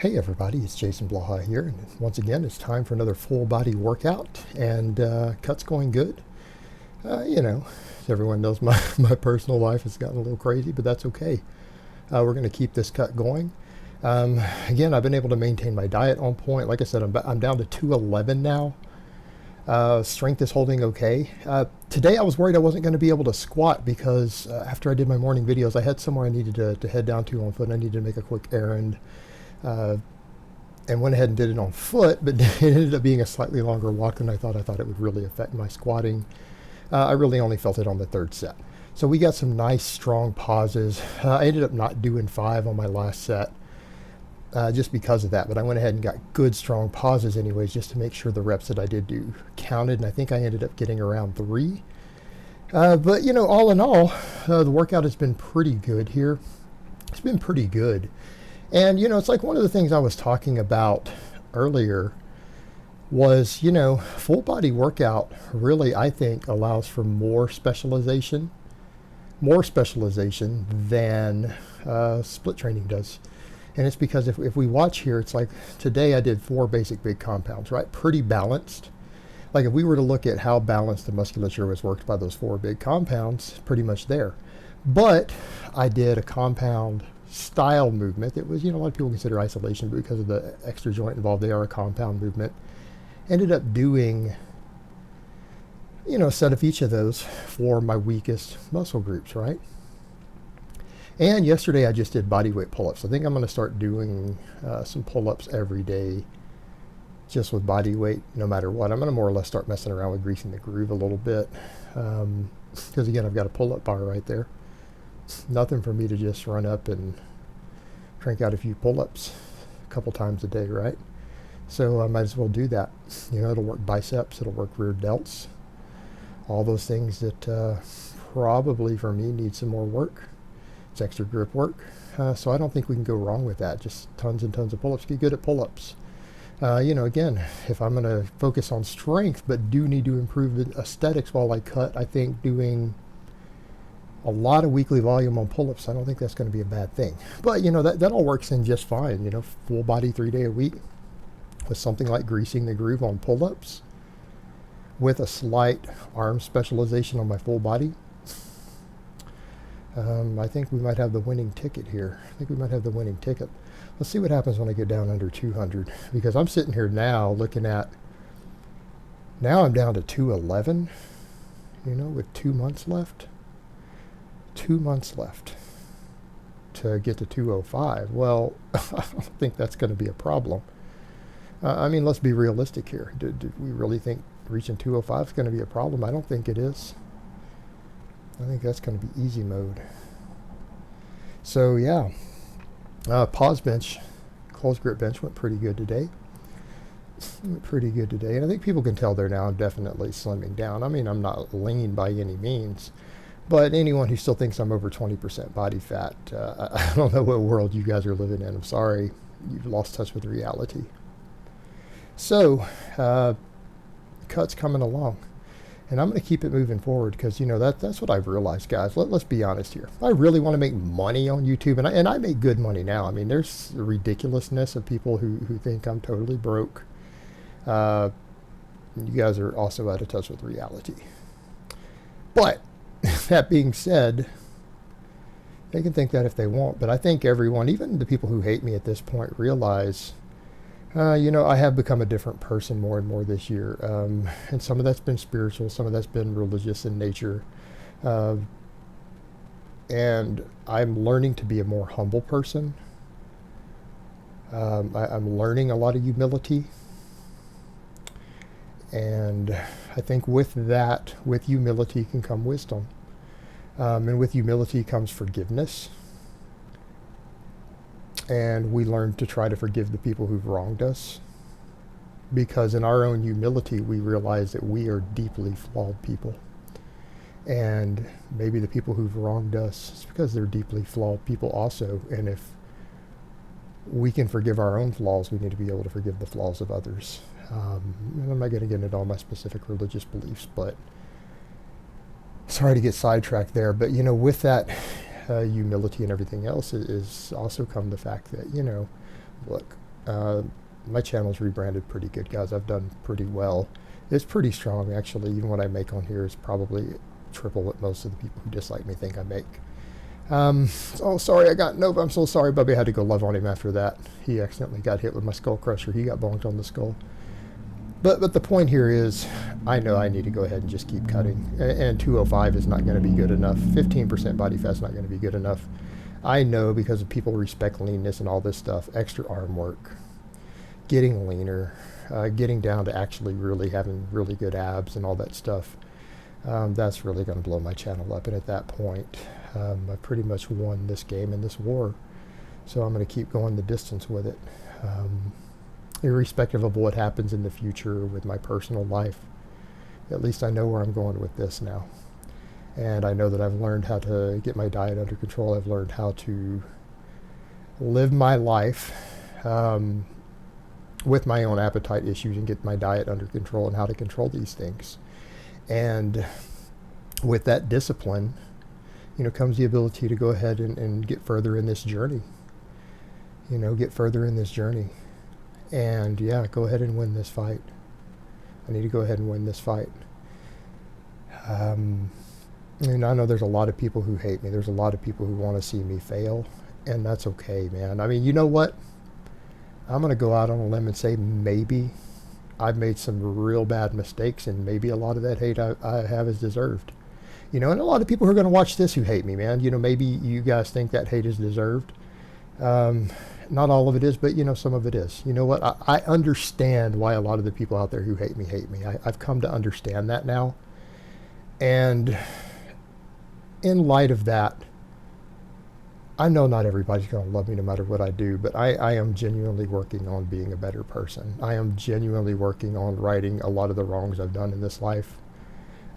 Hey everybody, it's Jason Blaha here, and once again it's time for another full body workout, and cut's going good. You know, everyone knows my personal life has gotten a little crazy, but that's okay. We're going to keep this cut going. Again, I've been able to maintain my diet on point. Like I said, I'm down to 211 now. Strength is holding okay. Today I was worried I wasn't going to be able to squat because after I did my morning videos, I had somewhere I needed to head down to on foot. I needed to make a quick errand. And went ahead and did it on foot, but it ended up being a slightly longer walk than I thought. I thought it would really affect my squatting. I really only felt it on the third set. So we got some nice strong pauses. I ended up not doing 5 on my last set just because of that, but I went ahead and got good strong pauses anyways, just to make sure the reps that I did do counted, and I think I ended up getting around 3. But you know, all in all, the workout has been pretty good here. It's been pretty good. And, you know, it's like one of the things I was talking about earlier was, you know, full body workout really, I think, allows for more specialization than split training does. And it's because if we watch here, it's like today I did 4 basic big compounds, right? Pretty balanced. Like if we were to look at how balanced the musculature was worked by those 4 big compounds, pretty much there. But I did a compound style movement. It was, you know, a lot of people consider isolation, but because of the extra joint involved, they are a compound movement. Ended up doing, you know, a set of each of those for my weakest muscle groups, right? And yesterday I just did body weight pull-ups. I think I'm going to start doing some pull-ups every day just with body weight, no matter what. I'm going to more or less start messing around with greasing the groove a little bit because again, I've got a pull-up bar right there. Nothing for me to just run up and crank out a few pull-ups a couple times a day, right? So I might as well do that. You know, it'll work biceps, it'll work rear delts, all those things that probably for me need some more work. It's extra grip work. So I don't think we can go wrong with that. Just tons and tons of pull-ups. Get good at pull-ups. You know, again, if I'm going to focus on strength but do need to improve the aesthetics while I cut, I think doing a lot of weekly volume on pull-ups, I don't think that's going to be a bad thing. But, you know, that all works in just fine. You know, full body 3 day a week with something like greasing the groove on pull-ups with a slight arm specialization on my full body. I think we might have the winning ticket here. Let's see what happens when I get down under 200, because I'm sitting here now looking at, now I'm down to 211, you know, with 2 months left. 2 months left to get to 205. Well, I don't think that's going to be a problem. I mean, let's be realistic here. Do we really think reaching 205 is going to be a problem? I don't think it is. I think that's going to be easy mode. So yeah, pause bench, closed grip bench went pretty good today. And I think people can tell there now I'm definitely slimming down. I mean, I'm not lean by any means. But anyone who still thinks I'm over 20% body fat, I don't know what world you guys are living in. I'm sorry, you've lost touch with reality. So, cut's coming along. And I'm going to keep it moving forward because, you know, that's what I've realized, guys. Let's be honest here. I really want to make money on YouTube, and I make good money now. I mean, there's the ridiculousness of people who think I'm totally broke. You guys are also out of touch with reality. But that being said, they can think that if they want, but I think everyone, even the people who hate me at this point, realize, you know, I have become a different person more and more this year. And some of that's been spiritual, some of that's been religious in nature. And I'm learning to be a more humble person. I'm learning a lot of humility. And I think with that, with humility can come wisdom. And with humility comes forgiveness. And we learn to try to forgive the people who've wronged us. Because in our own humility, we realize that we are deeply flawed people. And maybe the people who've wronged us, it's because they're deeply flawed people also. And if we can forgive our own flaws, we need to be able to forgive the flaws of others. And I'm not going to get into all my specific religious beliefs, but sorry to get sidetracked there. But, you know, with that humility and everything else is also come the fact that, you know, look, My channel's rebranded pretty good, guys. I've done pretty well. It's pretty strong, actually. Even what I make on here is probably triple what most of the people who dislike me think I make. Oh, sorry, I'm so sorry, Bubby. I had to go love on him after that. He accidentally got hit with my Skullcrusher. He got bonked on the skull. But the point here is, I know I need to go ahead and just keep cutting. And 205 is not going to be good enough. 15% body fat's not going to be good enough. I know, because of people respect leanness and all this stuff, extra arm work, getting leaner, getting down to actually really having really good abs and all that stuff. That's really going to blow my channel up. And at that point, I pretty much won this game and this war. So I'm going to keep going the distance with it. Irrespective of what happens in the future with my personal life, at least I know where I'm going with this now. And I know that I've learned how to get my diet under control. I've learned how to live my life with my own appetite issues and get my diet under control and how to control these things. And with that discipline, comes the ability to go ahead and get further in this journey. Get further in this journey. And yeah, go ahead and win this fight. I need to go ahead and win this fight. And I know there's a lot of people who hate me. There's a lot of people who want to see me fail. And that's okay, man. I mean, you know what? I'm going to go out on a limb and say maybe I've made some real bad mistakes, and maybe a lot of that hate I have is deserved. And a lot of people who are going to watch this who hate me, man. Maybe you guys think that hate is deserved. Not all of it is, but some of it is. You know what? I understand why a lot of the people out there who hate me. I've come to understand that now. And in light of that, I know not everybody's going to love me no matter what I do, but I am genuinely working on being a better person. I am genuinely working on righting a lot of the wrongs I've done in this life.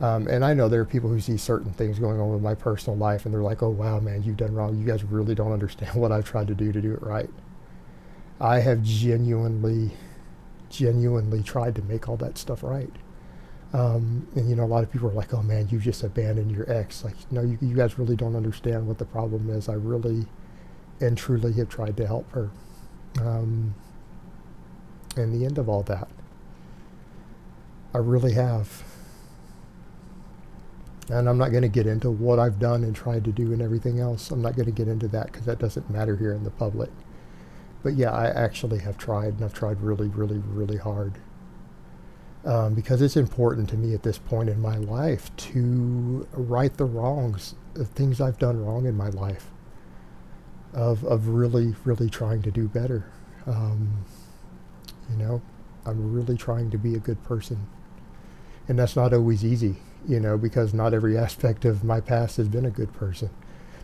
And I know there are people who see certain things going on with my personal life, and they're like, oh, wow, man, you've done wrong. You guys really don't understand what I've tried to do it right. I have genuinely tried to make all that stuff right. And, a lot of people are like, oh, man, you just abandoned your ex. Like, no, you guys really don't understand what the problem is. I really and truly have tried to help her. And the end of all that, I really have. And I'm not going to get into what I've done and tried to do and everything else. I'm not going to get into that because that doesn't matter here in the public. But yeah, I actually have tried, and I've tried really, really, really hard. Because it's important to me at this point in my life to right the wrongs, the things I've done wrong in my life, of really, really trying to do better. I'm really trying to be a good person. And that's not always easy, because not every aspect of my past has been a good person.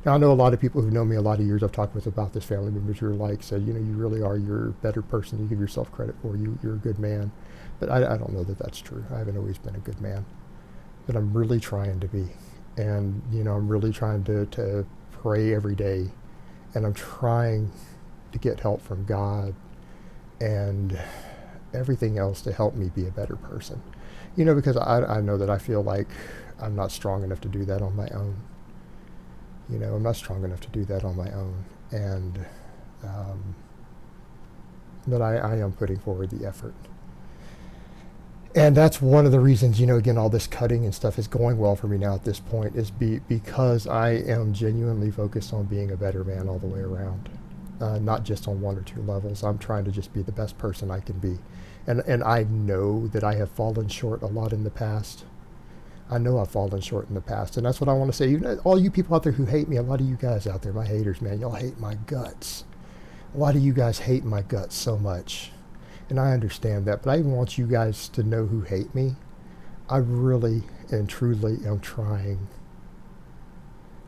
Now, I know a lot of people who know me a lot of years I've talked with about this, family members who are like, said, you really are, you're a better person, you give yourself credit for, you're a good man. But I don't know that that's true. I haven't always been a good man. But I'm really trying to be. And, I'm really trying to pray every day. And I'm trying to get help from God and everything else to help me be a better person. Because I know that I feel like I'm not strong enough to do that on my own. I'm not strong enough to do that on my own. And, but I am putting forward the effort. And that's one of the reasons, again, all this cutting and stuff is going well for me now at this point, is because I am genuinely focused on being a better man all the way around. Not just on one or two levels. I'm trying to just be the best person I can be. And I know that I have fallen short a lot in the past. I know I've fallen short in the past. And that's what I want to say. All you people out there who hate me, a lot of you guys out there, my haters, man, y'all hate my guts. A lot of you guys hate my guts so much. And I understand that, but I even want you guys to know who hate me. I really and truly am trying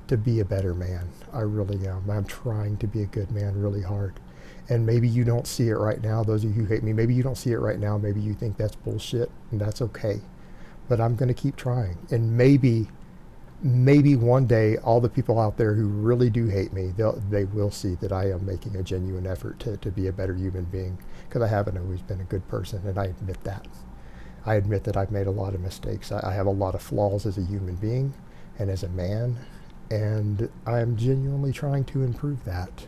to be a better man. I really am. I'm trying to be a good man really hard. And maybe you don't see it right now, those of you who hate me, maybe you don't see it right now, maybe you think that's bullshit, and that's okay. But I'm going to keep trying. And maybe one day, all the people out there who really do hate me, they will see that I am making a genuine effort to be a better human being, because I haven't always been a good person, and I admit that. I admit that I've made a lot of mistakes. I have a lot of flaws as a human being and as a man, and I'm genuinely trying to improve that.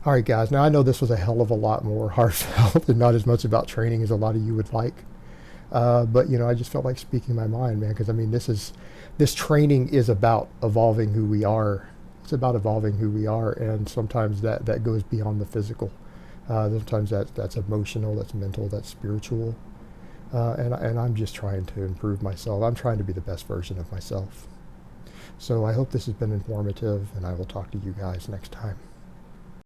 All right, guys. Now I know this was a hell of a lot more heartfelt and not as much about training as a lot of you would like. But you know, I just felt like speaking my mind, man. Because I mean, this training is about evolving who we are. It's about evolving who we are, and sometimes that goes beyond the physical. Sometimes that's emotional, that's mental, that's spiritual. And I'm just trying to improve myself. I'm trying to be the best version of myself. So I hope this has been informative, and I will talk to you guys next time.